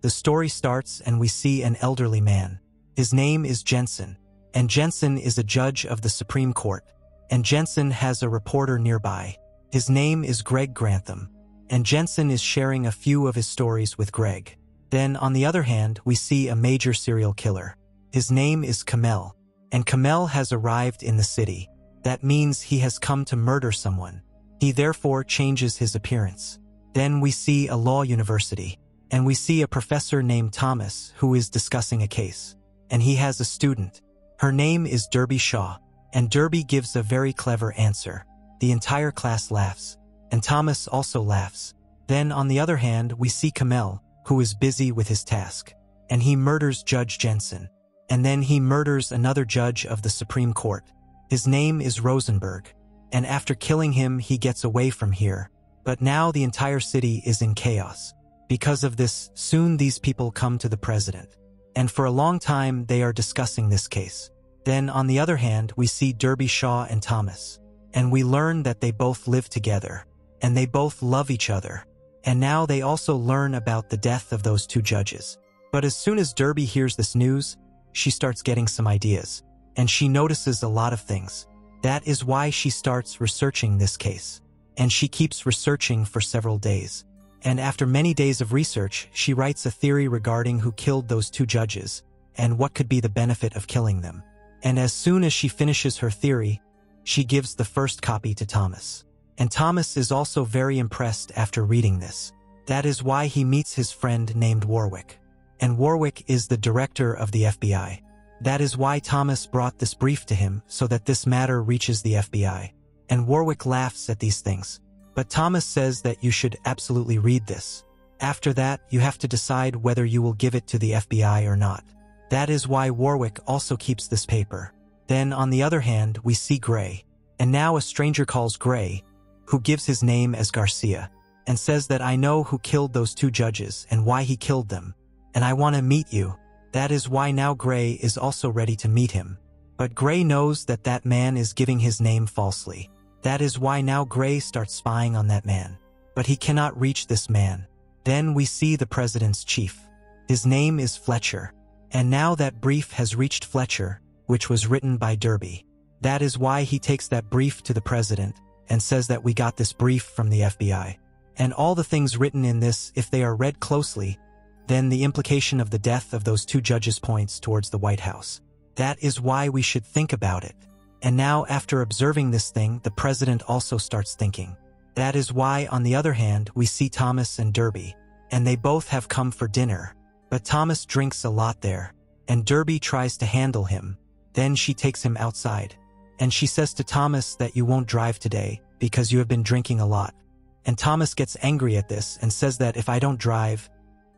The story starts and we see an elderly man. His name is Jensen, and Jensen is a judge of the Supreme Court, and Jensen has a reporter nearby. His name is Greg Grantham, and Jensen is sharing a few of his stories with Greg. Then, on the other hand, we see a major serial killer. His name is Kamel, and Kamel has arrived in the city. That means he has come to murder someone. He therefore changes his appearance. Then we see a law university, and we see a professor named Thomas who is discussing a case. And he has a student. Her name is Darby Shaw, and Darby gives a very clever answer. The entire class laughs, and Thomas also laughs. Then, on the other hand, we see Kamel, who is busy with his task, and he murders Judge Jensen. And then he murders another judge of the Supreme Court. His name is Rosenberg, and after killing him, he gets away from here. But now the entire city is in chaos. Because of this, soon these people come to the president. And for a long time, they are discussing this case. Then, on the other hand, we see Darby Shaw and Thomas. And we learn that they both live together. And they both love each other. And now they also learn about the death of those two judges. But as soon as Darby hears this news, she starts getting some ideas. And she notices a lot of things. That is why she starts researching this case. And she keeps researching for several days. And after many days of research, she writes a theory regarding who killed those two judges, and what could be the benefit of killing them. And as soon as she finishes her theory, she gives the first copy to Thomas. And Thomas is also very impressed after reading this. That is why he meets his friend named Warwick. And Warwick is the director of the FBI. That is why Thomas brought this brief to him so that this matter reaches the FBI. And Warwick laughs at these things. But Thomas says that you should absolutely read this. After that, you have to decide whether you will give it to the FBI or not. That is why Warwick also keeps this paper. Then, on the other hand, we see Gray. And now a stranger calls Gray, who gives his name as Garcia, and says that I know who killed those two judges and why he killed them. And I want to meet you. That is why now Gray is also ready to meet him. But Gray knows that that man is giving his name falsely. That is why now Gray starts spying on that man. But he cannot reach this man. Then we see the president's chief. His name is Fletcher. And now that brief has reached Fletcher, which was written by Darby. That is why he takes that brief to the president and says that we got this brief from the FBI. And all the things written in this, if they are read closely, then the implication of the death of those two judges points towards the White House. That is why we should think about it. And now, after observing this thing, the president also starts thinking. That is why, on the other hand, we see Thomas and Darby, and they both have come for dinner. But Thomas drinks a lot there, and Darby tries to handle him. Then she takes him outside, and she says to Thomas that you won't drive today because you have been drinking a lot. And Thomas gets angry at this and says that if I don't drive,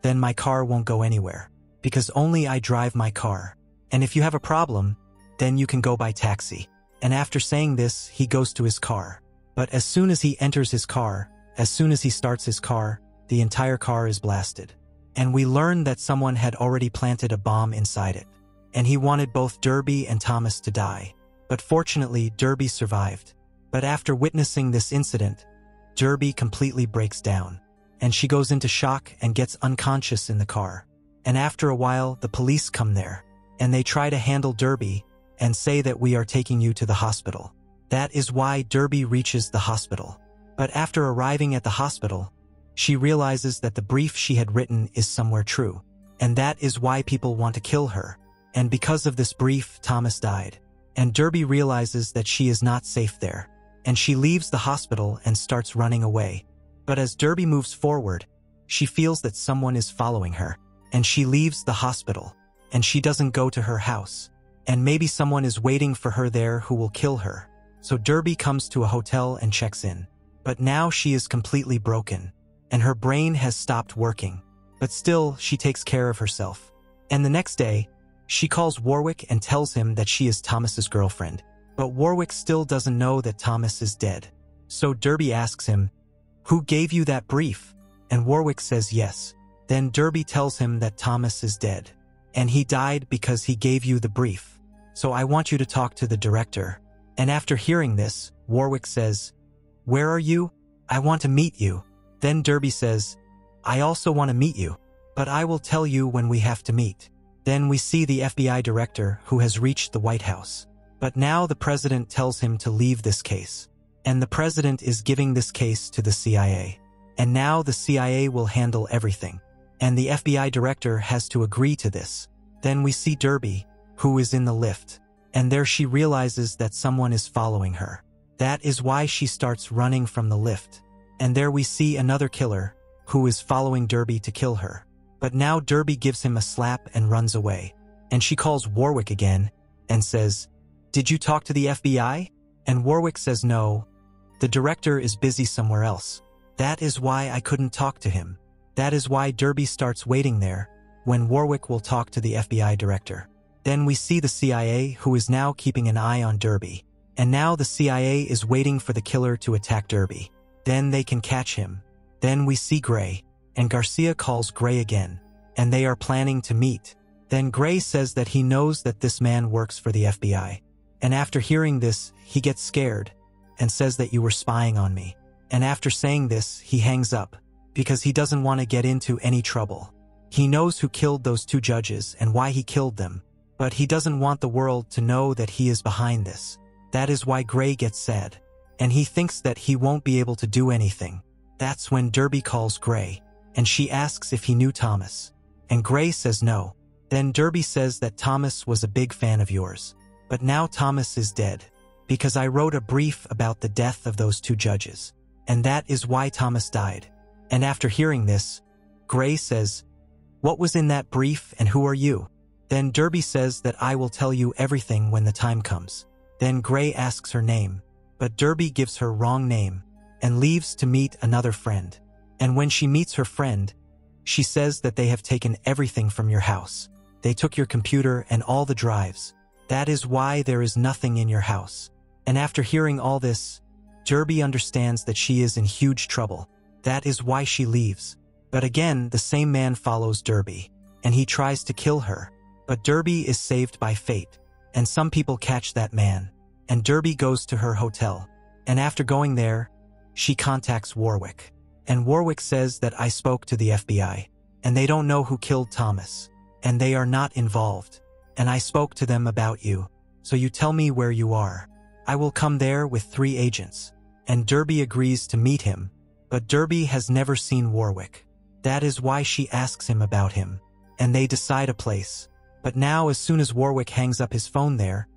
then my car won't go anywhere, because only I drive my car. And if you have a problem, then you can go by taxi. And after saying this, he goes to his car. But as soon as he enters his car, as soon as he starts his car, the entire car is blasted. And we learn that someone had already planted a bomb inside it. And he wanted both Darby and Thomas to die. But fortunately, Darby survived. But after witnessing this incident, Darby completely breaks down. And she goes into shock and gets unconscious in the car. And after a while, the police come there. And they try to handle Darby and say that we are taking you to the hospital. That is why Darby reaches the hospital. But after arriving at the hospital, she realizes that the brief she had written is somewhere true. And that is why people want to kill her. And because of this brief, Thomas died. And Darby realizes that she is not safe there. And she leaves the hospital and starts running away. But as Darby moves forward, she feels that someone is following her. And she leaves the hospital. And she doesn't go to her house. And maybe someone is waiting for her there who will kill her. So Darby comes to a hotel and checks in. But now she is completely broken. And her brain has stopped working. But still, she takes care of herself. And the next day, she calls Warwick and tells him that she is Thomas's girlfriend. But Warwick still doesn't know that Thomas is dead. So Darby asks him, "Who gave you that brief?" And Warwick says yes. Then Darby tells him that Thomas is dead. And he died because he gave you the brief. So I want you to talk to the director. And after hearing this, Warwick says, "Where are you? I want to meet you." Then Darby says, "I also want to meet you, but I will tell you when we have to meet." Then we see the FBI director who has reached the White House. But now the president tells him to leave this case. And the president is giving this case to the CIA. And now the CIA will handle everything. And the FBI director has to agree to this. Then we see Darby, who is in the lift. And there she realizes that someone is following her. That is why she starts running from the lift. And there we see another killer, who is following Darby to kill her. But now Darby gives him a slap and runs away. And she calls Warwick again, and says, "Did you talk to the FBI?" And Warwick says no. The director is busy somewhere else. That is why I couldn't talk to him. That is why Darby starts waiting there, when Warwick will talk to the FBI director. Then we see the CIA, who is now keeping an eye on Darby. And now the CIA is waiting for the killer to attack Darby. Then they can catch him. Then we see Gray, and Garcia calls Gray again, and they are planning to meet. Then Gray says that he knows that this man works for the FBI. And after hearing this, he gets scared, and says that you were spying on me. And after saying this, he hangs up, because he doesn't want to get into any trouble. He knows who killed those two judges and why he killed them, but he doesn't want the world to know that he is behind this. That is why Gray gets sad, and he thinks that he won't be able to do anything. That's when Darby calls Gray, and she asks if he knew Thomas. And Gray says no. Then Darby says that Thomas was a big fan of yours. But now Thomas is dead, because I wrote a brief about the death of those two judges. And that is why Thomas died. And after hearing this, Gray says, "What was in that brief and who are you?" Then Darby says that I will tell you everything when the time comes. Then Gray asks her name, but Darby gives her wrong name, and leaves to meet another friend. And when she meets her friend, she says that they have taken everything from your house. They took your computer and all the drives. That is why there is nothing in your house. And after hearing all this, Darby understands that she is in huge trouble. That is why she leaves. But again, the same man follows Darby, and he tries to kill her. But Darby is saved by fate, and some people catch that man. And Darby goes to her hotel. And after going there, she contacts Warwick. And Warwick says that I spoke to the FBI, and they don't know who killed Thomas, and they are not involved. And I spoke to them about you, so you tell me where you are. I will come there with 3 agents. And Darby agrees to meet him, but Darby has never seen Warwick. That is why she asks him about him, and they decide a place. But now as soon as Warwick hangs up his phone there,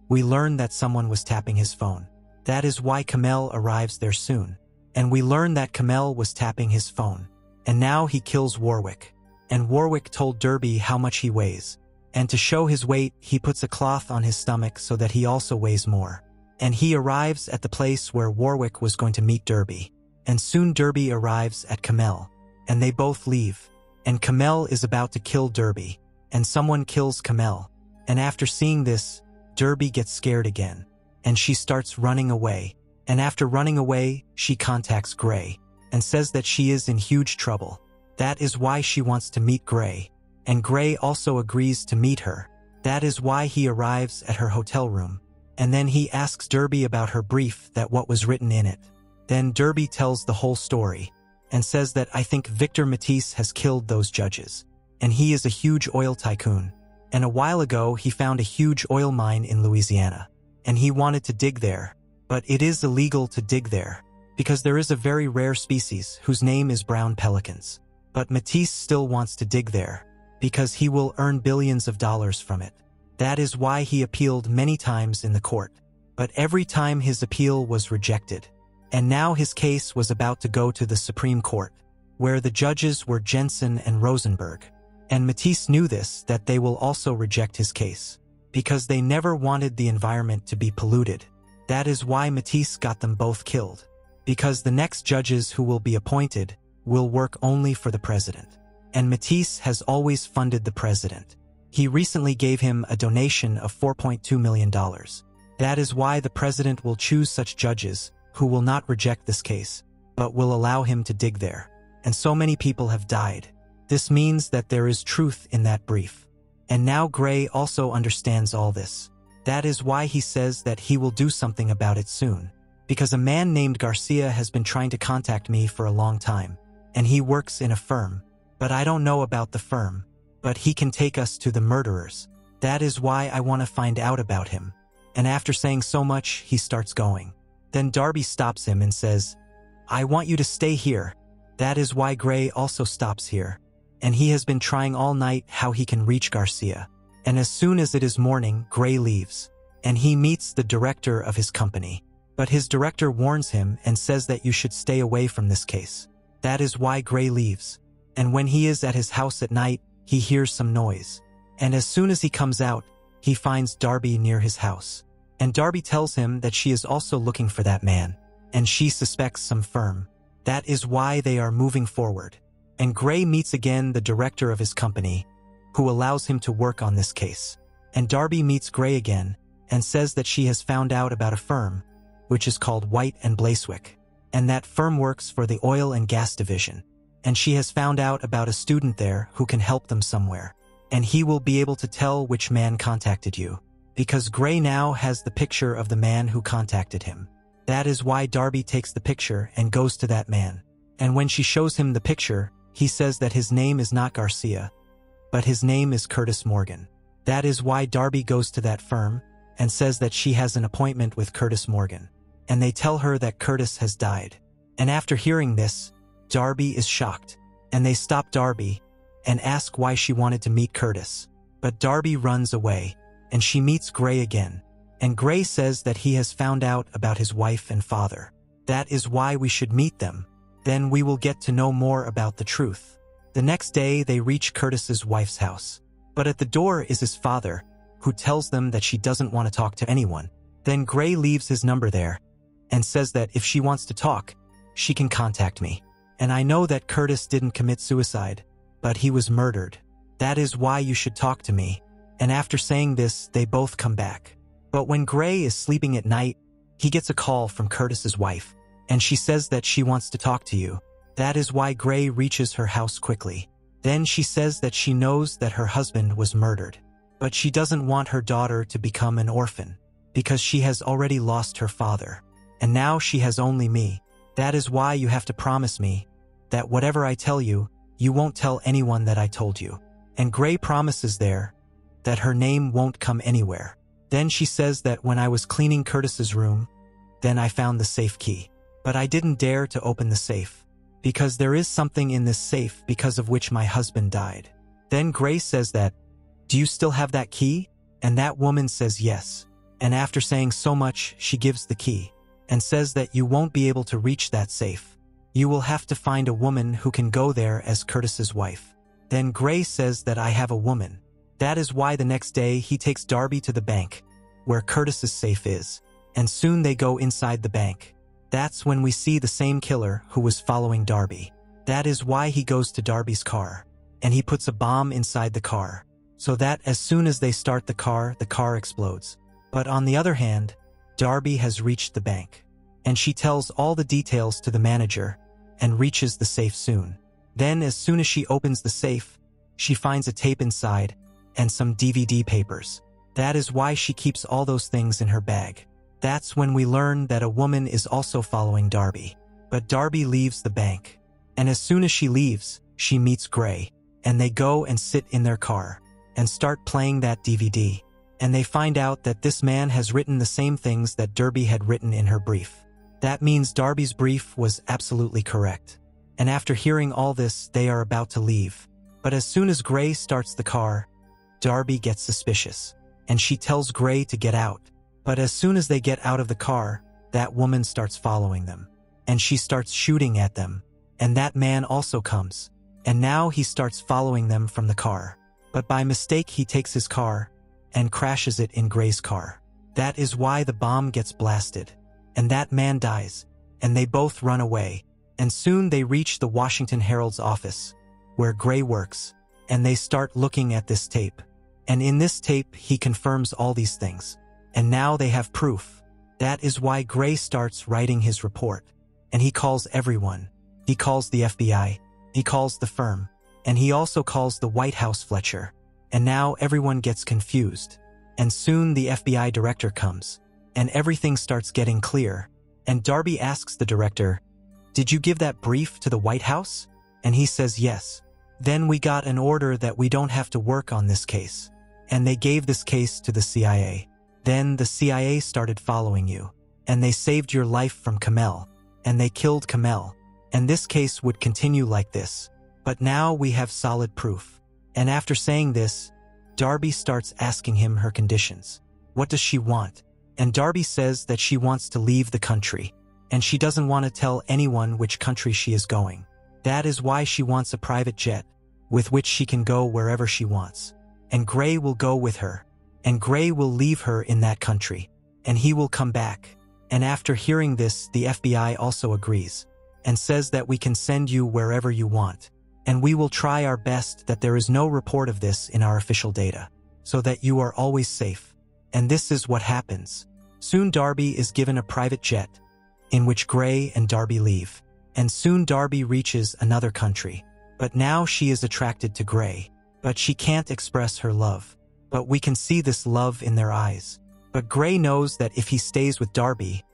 we learn that someone was tapping his phone. That is why Kamel arrives there soon. And we learn that Kamel was tapping his phone. And now he kills Warwick. And Warwick told Darby how much he weighs. And to show his weight, he puts a cloth on his stomach so that he also weighs more. And he arrives at the place where Warwick was going to meet Darby. And soon Darby arrives at Kamel. And they both leave. And Kamel is about to kill Darby. And someone kills Kamel. And after seeing this, Darby gets scared again. And she starts running away. And after running away, she contacts Gray. And says that she is in huge trouble. That is why she wants to meet Gray. And Gray also agrees to meet her. That is why he arrives at her hotel room. And then he asks Darby about her brief, that what was written in it. Then Darby tells the whole story, and says that I think Victor Matisse has killed those judges. And he is a huge oil tycoon. And a while ago he found a huge oil mine in Louisiana. And he wanted to dig there. But it is illegal to dig there, because there is a very rare species whose name is brown pelicans. But Matisse still wants to dig there, because he will earn billions of dollars from it. That is why he appealed many times in the court. But every time his appeal was rejected. And now his case was about to go to the Supreme Court, where the judges were Jensen and Rosenberg. And Matisse knew this, that they will also reject his case, because they never wanted the environment to be polluted. That is why Matisse got them both killed, because the next judges who will be appointed will work only for the president. And Matisse has always funded the president. He recently gave him a donation of $4.2 million. That is why the president will choose such judges who will not reject this case, but will allow him to dig there. And so many people have died. This means that there is truth in that brief. And now Gray also understands all this. That is why he says that he will do something about it soon. Because a man named Garcia has been trying to contact me for a long time. And he works in a firm. but I don't know about the firm. But he can take us to the murderers. That is why I want to find out about him." And after saying so much, he starts going. Then Darby stops him and says, "I want you to stay here." That is why Gray also stops here. And he has been trying all night how he can reach Garcia. And as soon as it is morning, Gray leaves. And he meets the director of his company. But his director warns him and says that you should stay away from this case. That is why Gray leaves. And when he is at his house at night, he hears some noise. And as soon as he comes out, he finds Darby near his house. And Darby tells him that she is also looking for that man. And she suspects some firm. That is why they are moving forward. And Gray meets again the director of his company, who allows him to work on this case. And Darby meets Gray again and says that she has found out about a firm, which is called White and Blaiswick. And that firm works for the oil and gas division. And she has found out about a student there who can help them somewhere. And he will be able to tell which man contacted you. Because Gray now has the picture of the man who contacted him. That is why Darby takes the picture and goes to that man. And when she shows him the picture, he says that his name is not Garcia, but his name is Curtis Morgan. That is why Darby goes to that firm and says that she has an appointment with Curtis Morgan. And they tell her that Curtis has died. And after hearing this, Darby is shocked. And they stop Darby and ask why she wanted to meet Curtis. But Darby runs away, and she meets Gray again. And Gray says that he has found out about his wife and father. That is why we should meet them. Then we will get to know more about the truth. The next day, they reach Curtis's wife's house. But at the door is his father, who tells them that she doesn't want to talk to anyone. Then Gray leaves his number there and says that if she wants to talk, she can contact me. And I know that Curtis didn't commit suicide, but he was murdered. That is why you should talk to me. And after saying this, they both come back. But when Gray is sleeping at night, he gets a call from Curtis's wife, and she says that she wants to talk to you. That is why Gray reaches her house quickly. Then she says that she knows that her husband was murdered, but she doesn't want her daughter to become an orphan, because she has already lost her father, and now she has only me. That is why you have to promise me that whatever I tell you, you won't tell anyone that I told you. And Gray promises there that her name won't come anywhere. Then she says that when I was cleaning Curtis's room, then I found the safe key. But I didn't dare to open the safe, because there is something in this safe because of which my husband died. Then Gray says that, "Do you still have that key?" And that woman says yes. And after saying so much, she gives the key and says that you won't be able to reach that safe. You will have to find a woman who can go there as Curtis's wife. Then Gray says that I have a woman. That is why the next day he takes Darby to the bank, where Curtis's safe is, and soon they go inside the bank. That's when we see the same killer who was following Darby. That is why he goes to Darby's car, and he puts a bomb inside the car, so that as soon as they start the car explodes. But on the other hand, Darby has reached the bank, and she tells all the details to the manager, and reaches the safe soon. Then as soon as she opens the safe, she finds a tape inside, and some DVD papers. That is why she keeps all those things in her bag. That's when we learn that a woman is also following Darby. But Darby leaves the bank. And as soon as she leaves, she meets Gray. And they go and sit in their car and start playing that DVD. And they find out that this man has written the same things that Darby had written in her brief. That means Darby's brief was absolutely correct. And after hearing all this, they are about to leave. But as soon as Gray starts the car, Darby gets suspicious, and she tells Gray to get out. But as soon as they get out of the car, that woman starts following them, and she starts shooting at them, and that man also comes, and now he starts following them from the car. But by mistake he takes his car and crashes it in Gray's car. That is why the bomb gets blasted, and that man dies, and they both run away, and soon they reach the Washington Herald's office, where Gray works, and they start looking at this tape. And in this tape, he confirms all these things. And now they have proof. That is why Gray starts writing his report. And he calls everyone. He calls the FBI. He calls the firm. And he also calls the White House Fletcher. And now everyone gets confused. And soon the FBI director comes. And everything starts getting clear. And Darby asks the director, "Did you give that brief to the White House?" And he says yes. Then we got an order that we don't have to work on this case. And they gave this case to the CIA. Then the CIA started following you. And they saved your life from Kamel. And they killed Kamel. And this case would continue like this. But now we have solid proof. And after saying this, Darby starts asking him her conditions. What does she want? And Darby says that she wants to leave the country. And she doesn't want to tell anyone which country she is going. That is why she wants a private jet, with which she can go wherever she wants. And Gray will go with her. And Gray will leave her in that country. And he will come back. And after hearing this, the FBI also agrees. And says that we can send you wherever you want. And we will try our best that there is no report of this in our official data. So that you are always safe. And this is what happens. Soon Darby is given a private jet, in which Gray and Darby leave. And soon Darby reaches another country. But now she is attracted to Gray. But she can't express her love. But we can see this love in their eyes. But Gray knows that if he stays with Darby,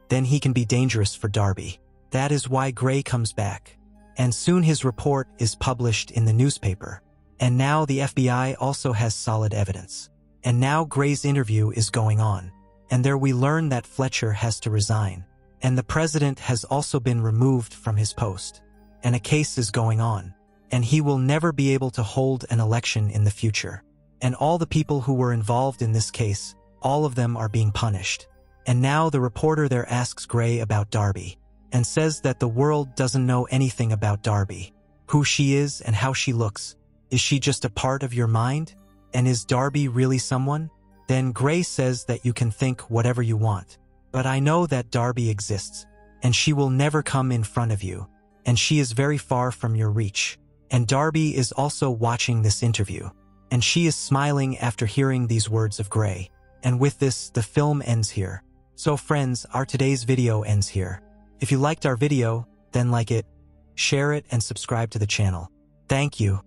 then he can be dangerous for Darby. That is why Gray comes back. And soon his report is published in the newspaper. And now the FBI also has solid evidence. And now Gray's interview is going on. And there we learn that Fletcher has to resign. And the president has also been removed from his post. And a case is going on. And he will never be able to hold an election in the future. And all the people who were involved in this case, all of them are being punished. And now the reporter there asks Gray about Darby. And says that the world doesn't know anything about Darby. Who she is and how she looks. Is she just a part of your mind? And is Darby really someone? Then Gray says that you can think whatever you want. But I know that Darby exists. And she will never come in front of you. And she is very far from your reach. And Darby is also watching this interview. And she is smiling after hearing these words of Gray. And with this, the film ends here. So friends, our today's video ends here. If you liked our video, then like it, share it, and subscribe to the channel. Thank you.